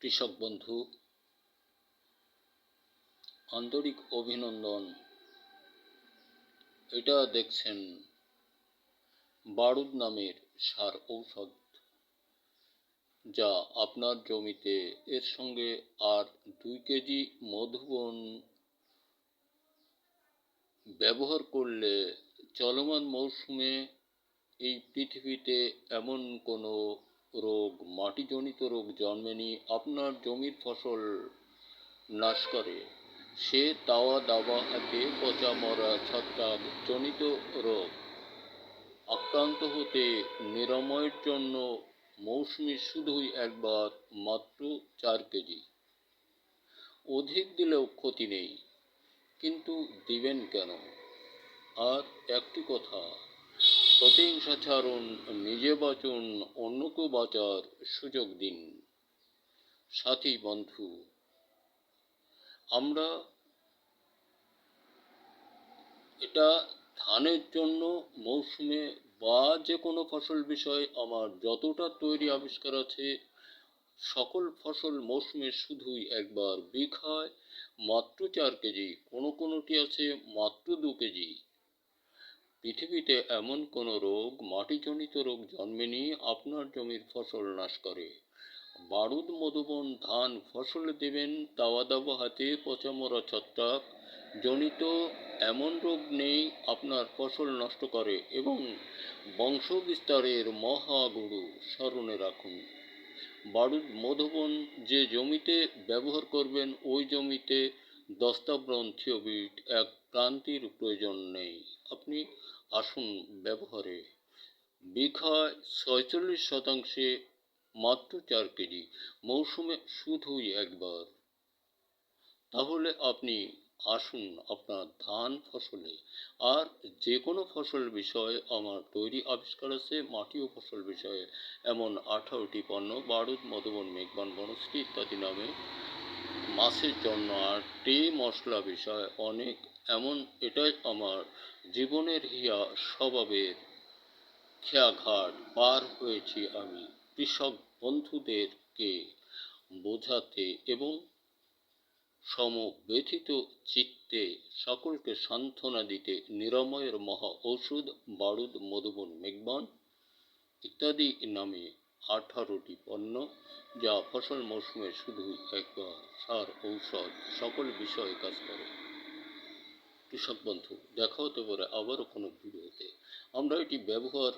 কৃষক বন্ধু, আন্তরিক অভিনন্দন। এটা দেখছেন বারুদ নামের সার ঔষধ, যা আপনার জমিতে এর সঙ্গে আর 2 কেজি মধুবন ব্যবহার করলে চলমান মৌসুমে এই পৃথিবীতে এমন কোনো রোগ, মাটিজনিত রোগ জন্মেনি আপনার জমির ফসল নাশ করে। সে তাওয়া দাবা হাতে পচা মরা ছত্রাক জনিত রোগ আক্রান্ত হতে নিরাময়ের জন্য মৌসুমী শুধুই একবার, মাত্র 4 কেজি। অধিক দিলেও ক্ষতি নেই, কিন্তু দিবেন কেন? আর একটি কথা, প্রতিহিংসা ছাড়ুন, নিজে বাঁচুন, অন্যকেও বাঁচার সুযোগ দিন। সাথী বন্ধু, আমরা এটা ধানের জন্য মৌসুমে বা যে কোনো ফসল বিষয়ে আমার যতটা তৈরি আবিষ্কার আছে, সকল ফসল মৌসুমে শুধুই একবার, বিঘায় মাত্র 4 কেজি, কোনোটি আছে মাত্র 2 কেজি। পৃথিবীতে এমন কোনো রোগ, মাটিজনিত রোগ জন্মেনি আপনার জমির ফসল নাশ করে। বারুদ মধুবন ধান ফসলে দেবেন তাওয়া দাবা হাতে পচা মরা ছত্রাক জনিত এমন রোগ নেই আপনার ফসল নষ্ট করে, এবং বংশ বিস্তারের মহাগুরু স্মরণে রাখুন। বারুদ মধুবন যে জমিতে ব্যবহার করবেন, ওই জমিতে দস্তাব্রন থিওবিট এক ক্রান্তির প্রয়োজন নেই। আপনি আসুন ব্যবহারে। বিঘায় 46 মাত্র 4 কেজি, মৌসুমে শুধুই একবার। তাহলে আপনি আসুন আপনার ধান ফসলে। আর যে কোনো ফসল বিষয়ে আমার তৈরি আবিষ্কার আছে, মাটি ও ফসল বিষয়ে এমন 18টি পণ্য, বারুদ মধুবন মেঘবান বনশ্রী ইত্যাদি নামে। মাছের জন্য 8টি, মশলা বিষয় অনেক, এমন এটাই আমার জীবনের হিয়া স্বভাবের খেয়াঘাট পার হয়েছি আমি কৃষক বন্ধুদেরকে বোঝাতে এবং সমব্যথিত চিত্তে সকলকে সান্ত্বনা দিতে। নিরাময়ের মহা ঔষধ বারুদ মধুবন মেঘবান ইত্যাদি নামে 18টি পণ্য, যা ফসল মৌসুমে শুধু একবার, সার ঔষধ সকল বিষয়ে কাজ করে। কৃষক বন্ধু, দেখা হতে পারে আবারও কোনো ভিডিওতে। আমরা এটি ব্যবহার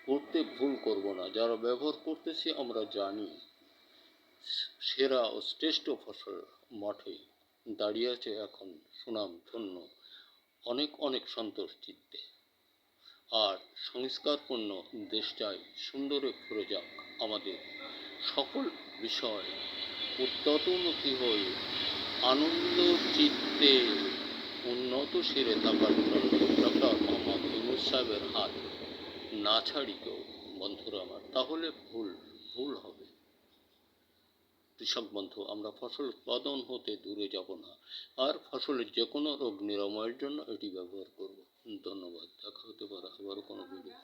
করতে ভুল করব না। যারা ব্যবহার করতেছি আমরা জানি সেরা ও শ্রেষ্ঠ ফসল মাঠে দাঁড়িয়ে আছে এখন সুনাম ধন্য, অনেক অনেক সন্তোষ চিত্তে। আর সংস্কারপূর্ণ দেশটাই সুন্দরে ভরে যাক। আমাদের সকল বিষয় উদ্যতমুখী হয়ে আনন্দ চিত্তে উন্নত শিরে থাকার জন্য ডক্টর মোহাম্মদ ইউনূস সাহেবের হাত না ছাড়ি কেউ বন্ধুরা আমার, তাহলে ভুল হবে। কৃষক বন্ধু, আমরা ফসল উৎপাদন হতে দূরে যাব না, আর ফসলের যে কোনো রোগ নিরাময়ের জন্য এটি ব্যবহার করব। ধন্যবাদ। দেখা হতে পারে আবারও কোনো ভিডিও।